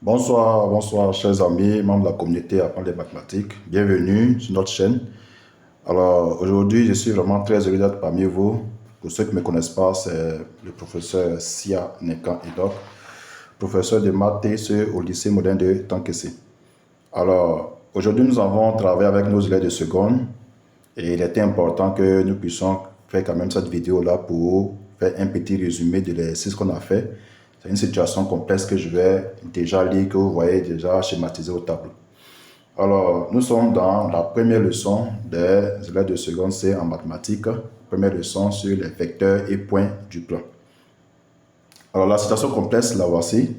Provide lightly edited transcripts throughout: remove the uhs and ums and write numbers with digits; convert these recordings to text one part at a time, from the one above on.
Bonsoir chers amis, membres de la communauté Apprendre les mathématiques. Bienvenue sur notre chaîne. Alors aujourd'hui, je suis vraiment très heureux d'être parmi vous. Pour ceux qui ne me connaissent pas, c'est le professeur Sia Nekan Edok, professeur de maths TSE au lycée moderne de Tankessi. Alors aujourd'hui, nous avons travaillé avec nos élèves de seconde et il était important que nous puissions faire quand même cette vidéo-là pour faire un petit résumé de l'exercice qu'on a fait. C'est une situation complexe que je vais déjà lire, que vous voyez déjà schématisé au tableau. Alors, nous sommes dans la première leçon des élèves de seconde C en mathématiques. Première leçon sur les vecteurs et points du plan. Alors, la situation complexe, la voici.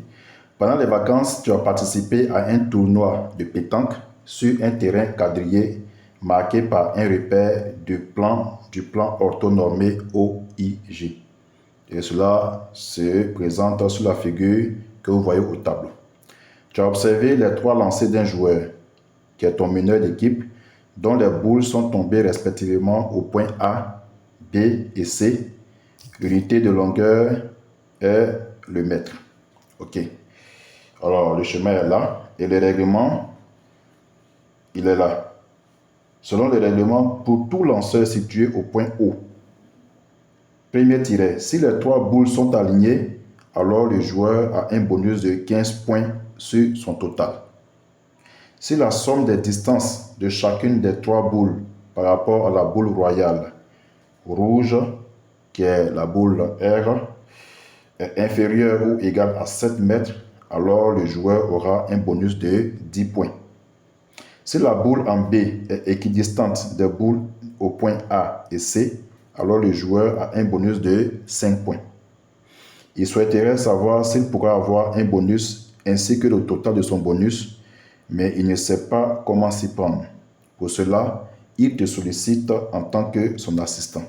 Pendant les vacances, tu as participé à un tournoi de pétanque sur un terrain quadrillé marqué par un repère du plan orthonormé OIG. Et cela se présente sur la figure que vous voyez au tableau. Tu as observé les trois lancers d'un joueur, qui est ton meneur d'équipe, dont les boules sont tombées respectivement au point A, B et C. L'unité de longueur est le mètre. OK. Alors, le chemin est là. Et le règlement, il est là. Selon le règlement, pour tout lanceur situé au point O, premier tiret, si les trois boules sont alignées, alors le joueur a un bonus de 15 points sur son total. Si la somme des distances de chacune des trois boules par rapport à la boule royale rouge, qui est la boule R, est inférieure ou égale à 7 mètres, alors le joueur aura un bonus de 10 points. Si la boule en B est équidistante des boules au point A et C, alors le joueur a un bonus de 5 points. Il souhaiterait savoir s'il pourra avoir un bonus ainsi que le total de son bonus, mais il ne sait pas comment s'y prendre. Pour cela, il te sollicite en tant que son assistant.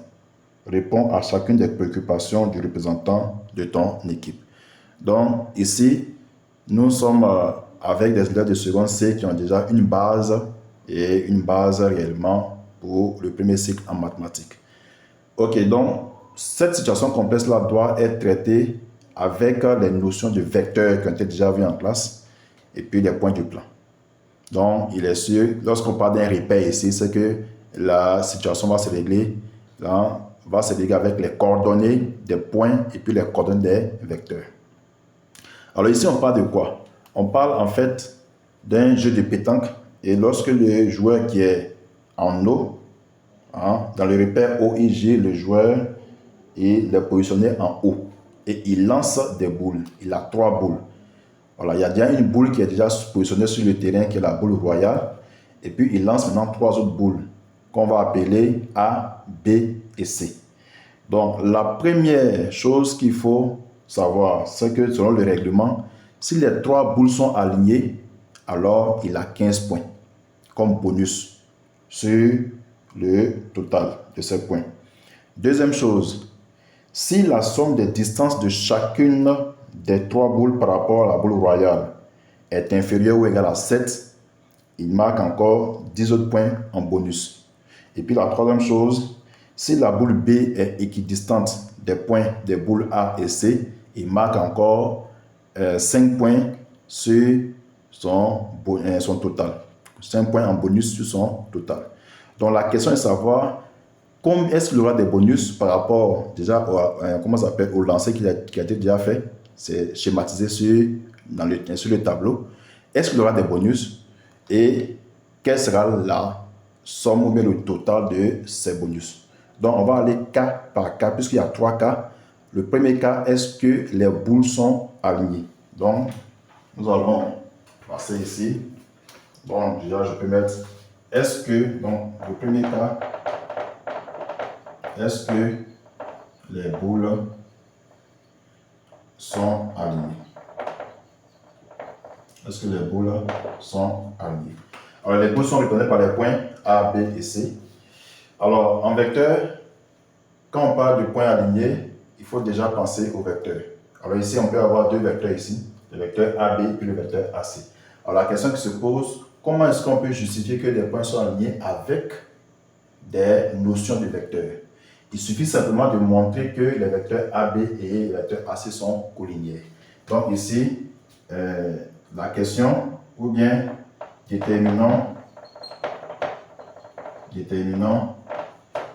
Réponds à chacune des préoccupations du représentant de ton équipe. Donc ici, nous sommes avec des élèves de seconde C qui ont déjà une base et une base réellement pour le premier cycle en mathématiques. Ok, donc cette situation complexe-là doit être traitée avec les notions de vecteurs qui ont été déjà vues en classe et puis les points du plan. Donc, il est sûr, lorsqu'on parle d'un repère ici, c'est que la situation va se régler, avec les coordonnées des points et puis les coordonnées des vecteurs. Alors ici, on parle de quoi? On parle en fait d'un jeu de pétanque et lorsque le joueur qui est en eau, dans le repère OIG, le joueur il est positionné en haut et il lance des boules. Il a trois boules. Voilà, il y a déjà une boule qui est déjà positionnée sur le terrain qui est la boule royale. Et puis il lance maintenant trois autres boules qu'on va appeler A, B et C. Donc la première chose qu'il faut savoir, c'est que selon le règlement, si les trois boules sont alignées, alors il a 15 points comme bonus sur le total de ces points. Deuxième chose, si la somme des distances de chacune des trois boules par rapport à la boule royale est inférieure ou égale à 7, il marque encore 10 autres points en bonus. Et puis la troisième chose, si la boule B est équidistante des points des boules A et C, il marque encore 5 points sur son total. 5 points en bonus sur son total. Donc la question est de savoir est-ce qu'il y aura des bonus par rapport déjà au lancer qui a été déjà fait. C'est schématisé sur le tableau. Est-ce qu'il y aura des bonus et quelle sera la somme ou bien le total de ces bonus? Donc on va aller cas par cas puisqu'il y a trois cas. Le premier cas, est-ce que les boules sont alignées? Donc nous allons passer ici. Bon, déjà je peux mettre est-ce que, donc le premier cas, est-ce que les boules sont alignées? Est-ce que les boules sont alignées? Alors, les boules sont représentés par les points A, B et C. Alors, en vecteur, quand on parle du point aligné, il faut déjà penser au vecteur. Alors ici, on peut avoir deux vecteurs ici, le vecteur AB et le vecteur AC. Alors, la question qui se pose, comment est-ce qu'on peut justifier que les points sont alignés avec des notions de vecteurs? Il suffit simplement de montrer que les vecteurs AB et les vecteurs AC sont collinéaires. Donc ici, la question, ou bien déterminons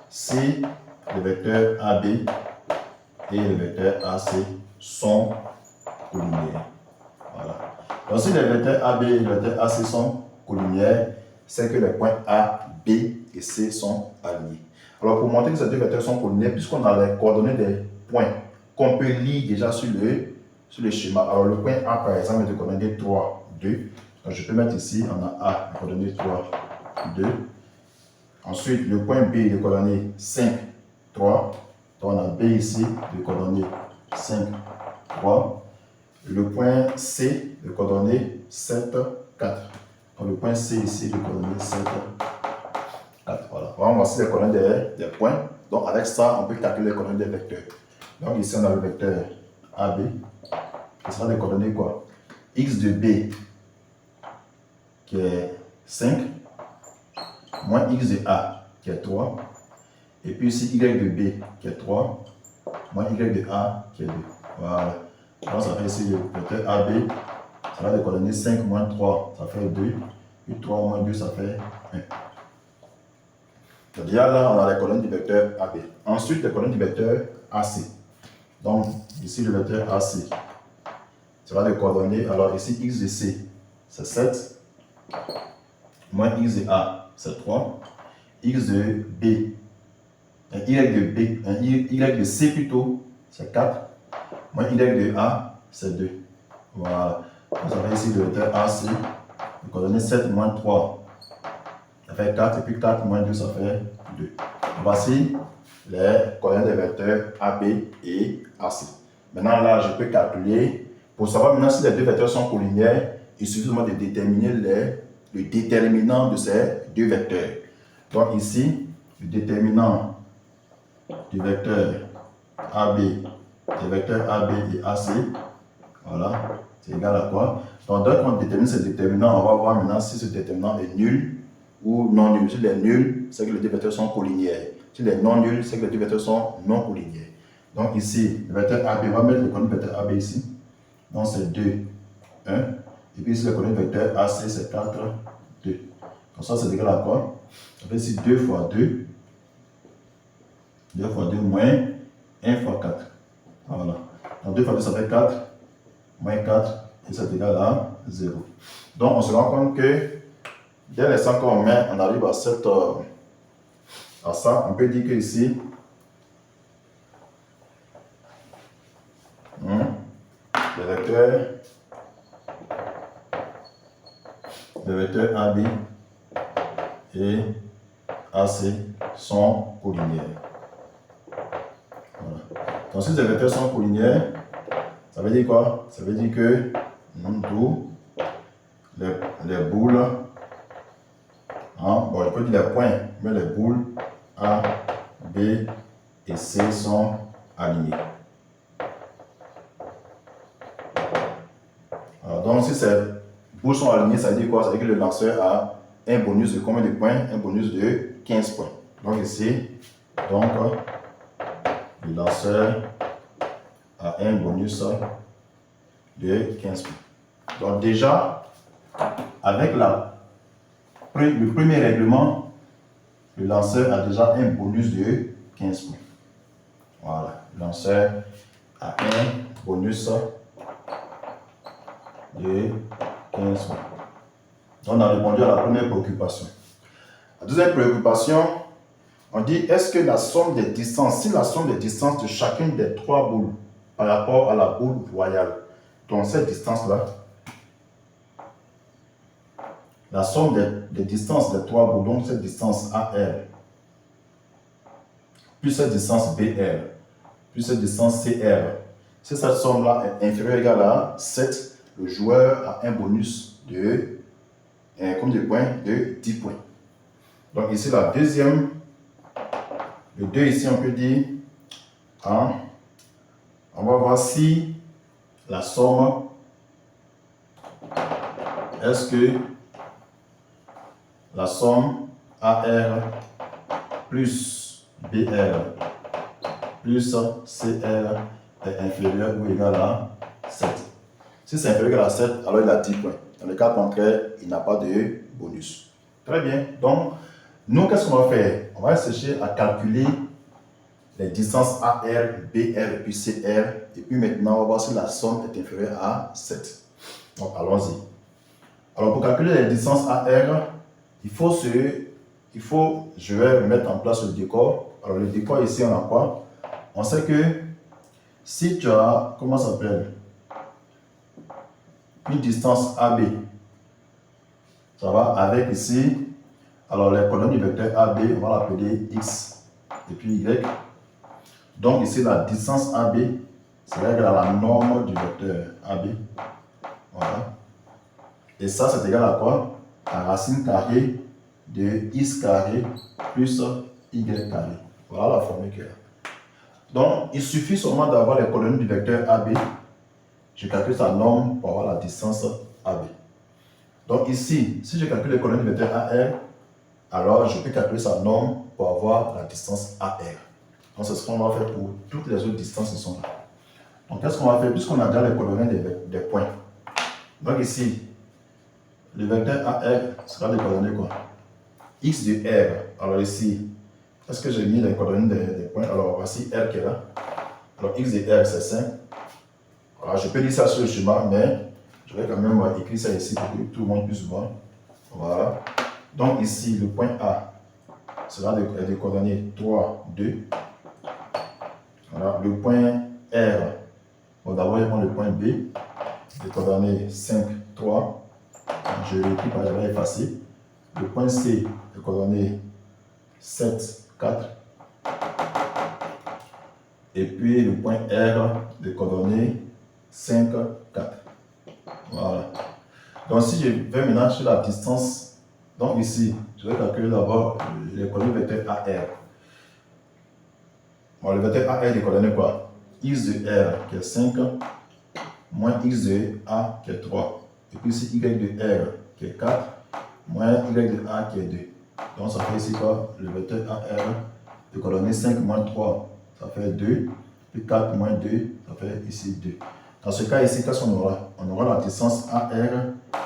si le vecteur AB et le vecteur AC sont collinéaires. Voilà. Donc si les vecteurs AB et le vecteur AC sont collinéaires, c'est que les points A, B et C sont alignés. Alors pour montrer que ces deux vecteurs sont collinéaires, puisqu'on a les coordonnées des points qu'on peut lire déjà sur le schéma. Alors le point A par exemple est de coordonnées 3, 2. Donc je peux mettre ici, on a A de coordonnées 3, 2. Ensuite le point B de coordonnées 5, 3. Donc on a B ici de coordonnées 5, 3. Le point C de coordonnées 7, 4. Donc le point C ici de coordonnées 7, 4. Voilà. On va voir les coordonnées des points. Donc avec ça, on peut calculer les coordonnées des vecteurs. Donc ici on a le vecteur AB. Ce sera des coordonnées quoi? X de B qui est 5, moins X de A qui est 3. Et puis ici Y de B qui est 3, moins Y de A qui est 2. Voilà. Donc ça fait ici le vecteur AB, ça va des coordonnées 5 moins 3, ça fait 2. Puis 3 moins 2, ça fait 1. Donc déjà là, on a les coordonnées du vecteur AB. Ensuite, les coordonnées du vecteur AC. Donc ici le vecteur AC, ça va des coordonnées, alors ici X de C, c'est 7, moins X de A, c'est 3. X de B, Y de B, Y de C plutôt, c'est 4. Moins Y de A, c'est 2. Voilà. Donc, ça fait ici le vecteur AC. Les coordonnées 7 moins 3, ça fait 4. Et puis 4 moins 2, ça fait 2. Voici les coordonnées des vecteurs AB et AC. Maintenant, là, je peux calculer. Pour savoir maintenant si les deux vecteurs sont collinéaires, il suffit seulement de déterminer le déterminant de ces deux vecteurs. Donc ici, le déterminant du vecteur AB, des vecteurs AB et AC, voilà, c'est égal à quoi? Donc dès qu'on détermine ce déterminant, on va voir maintenant si ce déterminant est nul ou non nul. S'il est nul, c'est que les deux vecteurs sont collinéaires. S'il est non nul, c'est que les deux vecteurs sont non collinéaires. Donc ici, le vecteur AB, on va mettre le coordonnée vecteur AB ici. Donc c'est 2, 1. Et puis ici, le coordonnée vecteur AC, c'est 4, 2. Donc ça, c'est égal à quoi? Ça fait ici 2 fois 2. 2 fois 2 moins 1 fois 4. Voilà. Donc 2 fois 2, ça fait 4. Moins 4. Et c'est égal à 0. Donc on se rend compte que dès l'instant qu'on met, on arrive à ça. On peut dire que ici, les vecteurs AB et AC sont collinéaires. Voilà. Donc si les vecteurs sont collinéaires, ça veut dire quoi? Ça veut dire que d'où les boules, bon, je peux dire les points, mais les boules A, B et C sont alignées. Alors, donc si ces boules sont alignées, ça veut dire quoi? Ça veut dire que le lanceur a un bonus de combien de points? Un bonus de 15 points. Donc ici, le lanceur a un bonus de 15 points. Donc déjà, avec le premier règlement, le lanceur a déjà un bonus de 15 points. Voilà, le lanceur a un bonus de 15 points. Donc on a répondu à la première préoccupation. La deuxième préoccupation, on dit est-ce que la somme des distances, si la somme des distances de chacune des trois boules par rapport à la boule voyale, donc cette distance-là, la somme des distances des trois boules, donc cette distance AR, plus cette distance BR, plus cette distance CR, si cette somme-là est inférieure ou égale à 7, le joueur a un bonus de combien de points? De 10 points. Donc ici, la deuxième, le 2 ici, on peut dire, on va voir si la somme, est-ce que la somme AR plus BR plus CR est inférieure ou égale à 7. Si c'est inférieur à 7, alors il a 10 points. Dans le cas contraire, il n'a pas de bonus. Très bien. Donc, nous, qu'est-ce qu'on va faire? On va chercher à calculer les distances AR, BR et puis CR. Et puis maintenant, on va voir si la somme est inférieure à 7. Donc, allons-y. Alors, pour calculer les distances AR, je vais mettre en place le décor. Alors, le décor ici, on a quoi? On sait que si tu as, comment ça s'appelle? Une distance AB, ça va avec ici, alors les coordonnées du vecteur AB, on va l'appeler X et puis Y. Donc ici, la distance AB, c'est égal à la norme du vecteur AB. Voilà. Et ça, c'est égal à quoi? La racine carrée de X carré plus Y carré. Voilà la formule qu'il y a. Donc, il suffit seulement d'avoir les coordonnées du vecteur AB. Je calcule sa norme pour avoir la distance AB. Donc ici, si je calcule les coordonnées du vecteur AR, alors je peux calculer sa norme pour avoir la distance AR. Donc c'est ce qu'on va faire pour toutes les autres distances qui sont là. Donc qu'est-ce qu'on va faire puisqu'on a déjà les coordonnées des points? Donc ici, le vecteur AR sera des coordonnées quoi? X de R. Alors ici, est-ce que j'ai mis les coordonnées des points? Alors voici R qui est là. Alors X de R c'est 5. Alors, je peux dire ça sur le schéma, mais je vais quand même écrire ça ici pour que tout le monde puisse voir. Voilà. Donc ici, le point A sera des coordonnées 3, 2. Voilà. Le point R, bon, d'abord, je prends le point B, des coordonnées 5, 3. Je l'écris par j'avais effacé. Le point C, des coordonnées 7, 4. Et puis le point R, des coordonnées 5, 4. Voilà. Donc si je vais maintenant sur la distance, donc ici, je vais calculer d'abord les coordonnées vecteurs AR. Bon, le vecteur AR est coordonné quoi? X de R qui est 5, moins X de A qui est 3. Et puis ici Y de R qui est 4, moins Y de A qui est 2. Donc ça fait ici quoi? Le vecteur AR de coordonnées 5 moins 3, ça fait 2. Puis 4 moins 2, ça fait ici 2. Dans ce cas ici, qu'est-ce qu'on aura? On aura la distance AR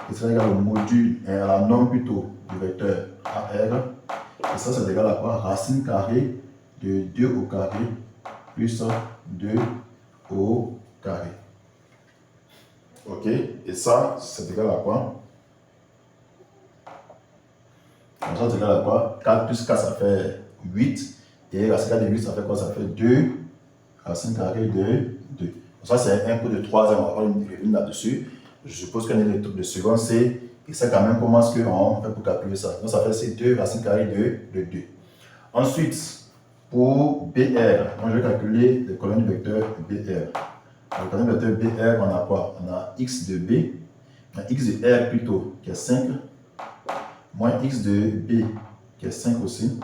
qui sera égale au module, à la norme plutôt du vecteur AR. Et ça, c'est égal à quoi? Racine carrée de 2 au carré plus 2 au carré. Ok? Et ça, c'est égal à quoi? Donc ça, c'est égal à quoi? 4 plus 4, ça fait 8. Et racine carrée de 8, ça fait quoi? Ça fait 2 racine carrée de 2. Ça, c'est un cours de 3 heures, on va avoir une revue là-dessus. Je suppose qu'un élève de seconde, c'est et c'est quand même comment est-ce qu'on fait pour calculer ça. Donc, ça fait c'est 2 racines carrées de 2. Ensuite, pour BR, moi je vais calculer les coordonnées vecteurs BR. Pour les coordonnées vecteurs BR, on a quoi? On a X de B, on a X de R plutôt, qui est 5, moins X de B, qui est 5 aussi.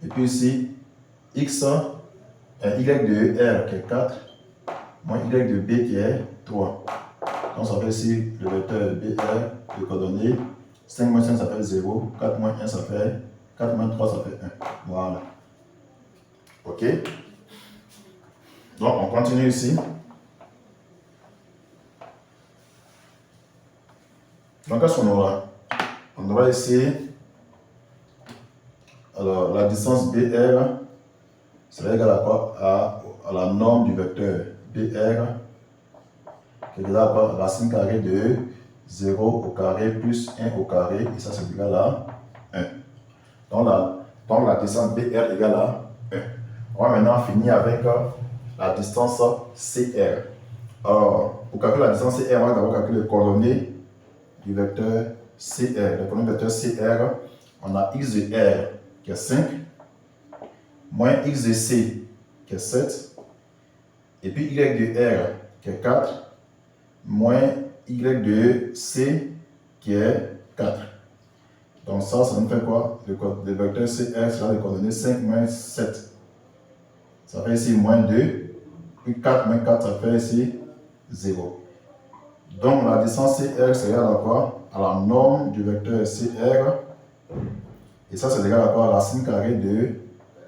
Et puis ici, X, Y de R, qui est 4. Moins Y de B qui est 3. Donc ça fait ici le vecteur BR de coordonnées. 5 moins 5 ça fait 0. 4 moins 1 ça fait 4 moins 3 ça fait 1. Voilà. Ok. Donc on continue ici. Donc qu'est-ce qu'on aura? On aura ici, alors la distance BR sera égale à quoi? À la norme du vecteur BR qui est égal à quoi? Racine carrée de 0 au carré plus 1 au carré, et ça c'est égal à 1. Donc la distance BR est égale à 1. On va maintenant finir avec la distance CR. Alors, pour calculer la distance CR, on va d'abord calculer les coordonnées du vecteur CR. Les coordonnées du vecteur CR, on a X de R qui est 5, moins X de C qui est 7, et puis Y de R qui est 4, moins Y de C qui est 4. Donc ça nous fait quoi? Le vecteur CR sera les coordonnées 5 moins 7. Ça fait ici moins 2. Puis 4 moins 4, ça fait ici 0. Donc la distance CR c'est égal à quoi? À la norme du vecteur CR. Et ça c'est égal à quoi? Racine carrée de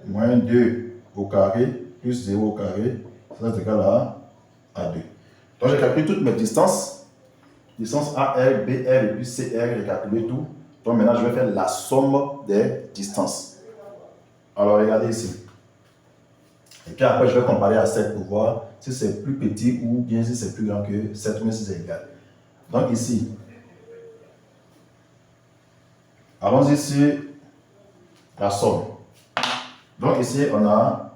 moins 2 au carré plus 0 au carré. Ça c'est égal à 2. Donc j'ai calculé toutes mes distances. Distance AR, BR et puis CR, j'ai calculé tout. Donc maintenant, je vais faire la somme des distances. Alors, regardez ici. Et puis après, je vais comparer à 7 pour voir si c'est plus petit ou bien si c'est plus grand que 7 ou si c'est égal. Donc ici, allons-y sur la somme. Donc ici, on a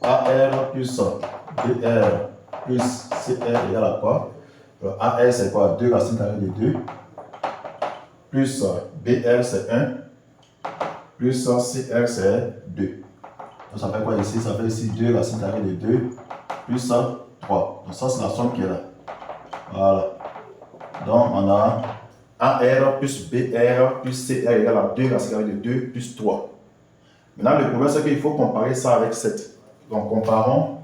AR plus BR plus CR égale à quoi? Alors, AR c'est quoi? 2 racines carrées de 2 plus BR c'est 1 plus CR c'est 2. Donc ça fait quoi ici? Ça fait ici 2 racines carrées de 2 plus 3. Donc ça c'est la somme qui est là. Voilà. Donc on a AR plus BR plus CR égale à 2 racines carrées de 2 plus 3. Maintenant le problème c'est qu'il faut comparer ça avec 7. Donc comparons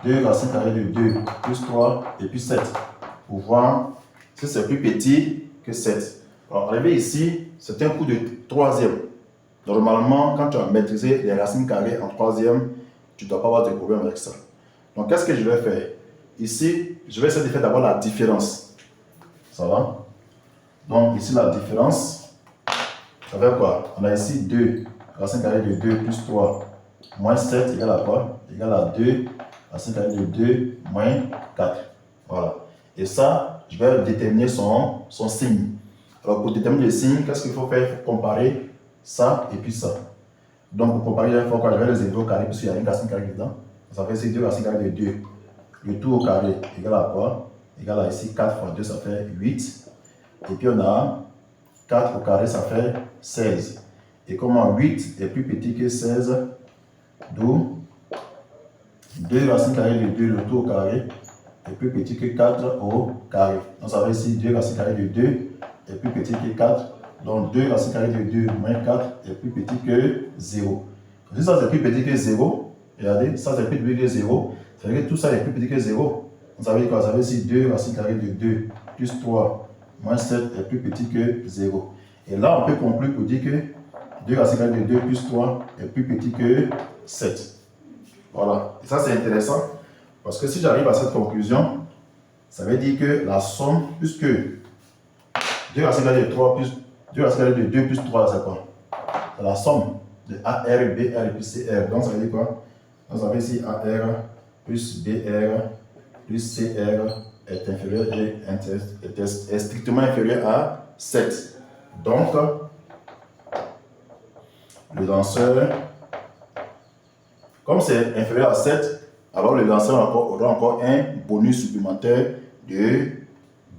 2 racines carrées de 2 plus 3 et puis 7 pour voir si c'est plus petit que 7. Alors arrivé ici, c'est un coup de troisième. Normalement, quand tu as maîtrisé les racines carrées en troisième, tu ne dois pas avoir de problème avec ça. Donc qu'est-ce que je vais faire? Ici, je vais essayer de faire d'abord la différence. Ça va? Donc ici la différence, ça fait quoi? On a ici 2 racines carrées de 2 plus 3 moins 7 égale à quoi? Égale à 2 racine carrée de 2 moins 4. Voilà. Et ça, je vais déterminer son signe. Alors pour déterminer le signe, qu'est-ce qu'il faut faire? Il faut comparer ça et puis ça. Donc pour comparer, il faut quoi? Je vais les élever au carré puisqu'il y a une racine carrée dedans. Ça fait ici 2 racines carrées de 2. Le tout au carré égale à quoi? Égale à ici 4 fois 2, ça fait 8. Et puis on a 4 au carré, ça fait 16. Et comment 8 est plus petit que 16, d'où 2 racines carrées de 2, le tout au carré, est plus petit que 4 au carré. Donc ça fait ici 2 racines carrées de 2 est plus petit que 4. Donc 2 racines carrées de 2 moins 4 est plus petit que 0. Si ça c'est plus petit que 0, regardez, ça c'est plus petit que 0, ça veut dire que tout ça est plus petit que 0. Donc ça veut dire quoi? Ça veut dire ici 2 racines carrées de 2 plus 3 moins 7 est plus petit que 0. Et là on peut conclure pour dire que 2 racines carrées de 2 plus 3 est plus petit que 7. Voilà. Et ça, c'est intéressant parce que si j'arrive à cette conclusion, ça veut dire que la somme, puisque 2 racines carrées de 3 plus 2 racines carrées de 2 plus 3, c'est quoi? C'est la somme de AR, BR et puis CR. Donc, ça veut dire quoi? Donc, ça veut dire ici AR plus BR plus CR est inférieur et est strictement inférieur à 7. Donc, le danseur, comme c'est inférieur à 7, alors le lanceur aura encore un bonus supplémentaire de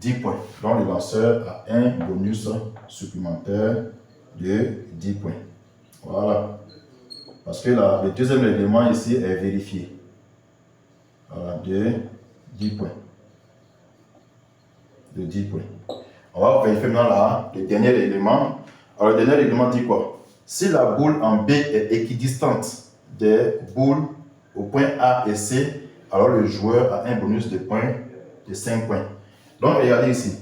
10 points. Donc le lanceur a un bonus supplémentaire de 10 points. Voilà. Parce que le deuxième élément ici est vérifié. Voilà, de 10 points. De 10 points. On va vérifier maintenant là, le dernier élément. Alors le dernier élément dit quoi? Si la boule en B est équidistante des boules au point A et C, alors le joueur a un bonus de points de 5 points. Donc regardez ici.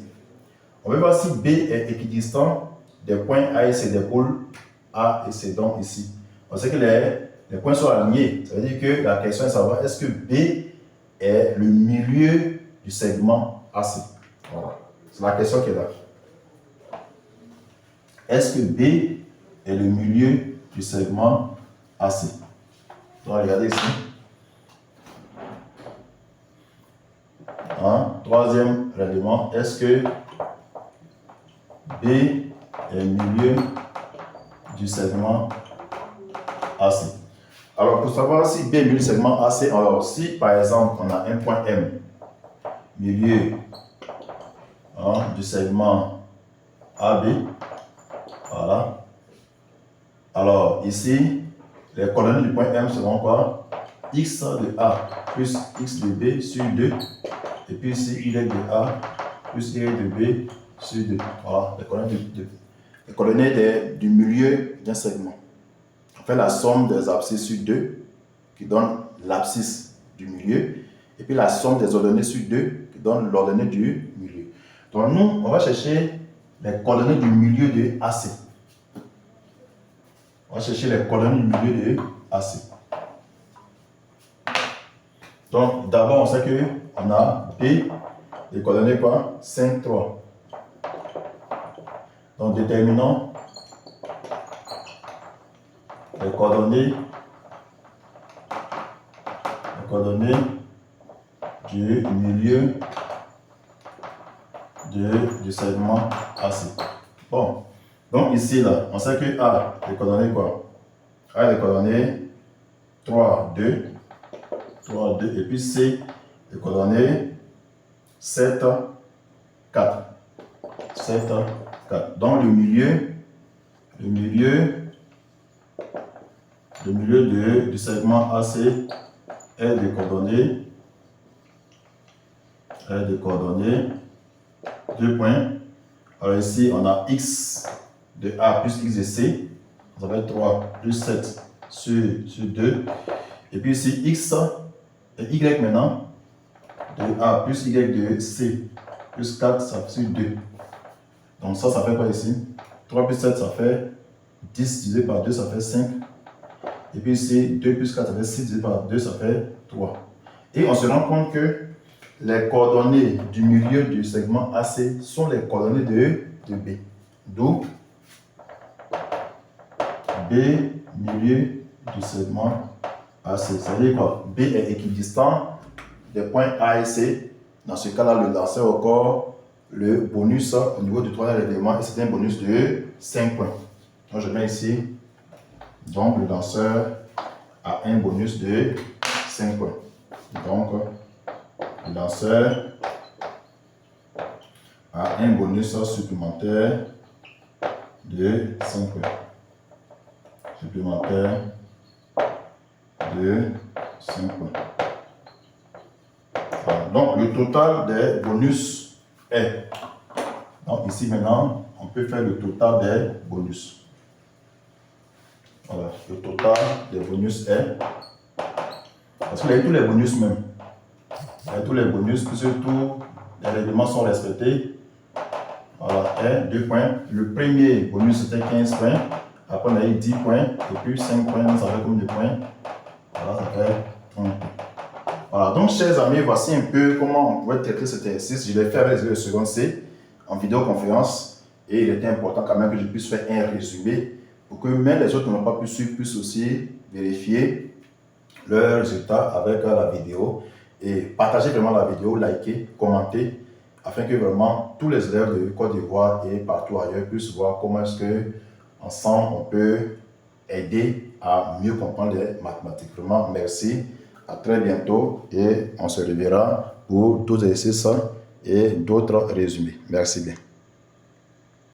On va voir si B est équidistant des points A et C, des boules A et C. Donc ici, on sait que les points sont alignés. Ça veut dire que la question est de savoir est-ce que B est le milieu du segment AC. Voilà. C'est la question qui est là. Est-ce que B est le milieu du segment AC? Donc regardez ici. Troisième élément, est-ce que B est milieu du segment AC? Alors pour savoir si B est milieu du segment AC, alors si par exemple on a un point M, milieu du segment AB, voilà. Alors ici, les coordonnées du point M seront quoi? X de A plus X de B sur 2. Et puis ici, Y de A plus Y de B sur 2. Voilà, les coordonnées du milieu d'un segment. On fait la somme des abscisses sur 2 qui donne l'abscisse du milieu. Et puis la somme des ordonnées sur 2 qui donne l'ordonnée du milieu. Donc nous, on va chercher les coordonnées du milieu de AC. On va chercher les coordonnées du milieu de AC. Donc, d'abord, on sait qu'on a B, les coordonnées quoi? 5, 3. Donc, déterminons les coordonnées du milieu du segment AC. Bon, donc ici, là, on sait que A, les coordonnées quoi? A, les coordonnées 3, 2, 3, 2, et puis C, les coordonnées 7, 4. 7, 4. Donc le milieu du segment AC est de coordonnées 2 points. Alors ici, on a x de A plus x de C. Ça va être 3 plus 7 sur 2. Et puis ici, x et y maintenant, de A plus y de C plus 4, ça fait sur 2. Donc ça fait quoi ici? 3 plus 7, ça fait 10 divisé par 2, ça fait 5. Et puis ici, 2 plus 4, ça fait 6 divisé par 2, ça fait 3. Et on se rend compte que les coordonnées du milieu du segment AC sont les coordonnées de B. D'où B, milieu du segment AC. Ça veut dire quoi? B est équidistant des points A et C. Dans ce cas-là, le lanceur au corps, le bonus au niveau du troisième élément, et c'est un bonus de 5 points. Donc je mets ici, donc le lanceur a un bonus de 5 points. Donc, le lanceur a un bonus supplémentaire de 5 points. Supplémentaire de 5 points. Voilà. Donc, le total des bonus est. Donc, ici maintenant, on peut faire le total des bonus. Voilà, le total des bonus est. Parce qu'il y a tous les bonus même. Il y a tous les bonus, puisque tous les règlements sont respectés. Voilà, et 2 points. Le premier bonus c'était 15 points. Après on a eu 10 points. Et puis 5 points, ça fait combien de points? Voilà, ça fait 30 points. Voilà, donc chers amis, voici un peu comment on pourrait traiter cet exercice. Je l'ai fait avec le second C en vidéoconférence. Et il était important quand même que je puisse faire un résumé pour que même les autres qui n'ont pas pu suivre puissent aussi vérifier leurs résultats avec la vidéo. Et partagez vraiment la vidéo, likez, commentez, afin que vraiment tous les élèves de Côte d'Ivoire et partout ailleurs puissent voir comment est-ce que ensemble on peut aider à mieux comprendre les mathématiques. Vraiment, merci, à très bientôt et on se reverra pour d'autres exercices et d'autres résumés. Merci bien.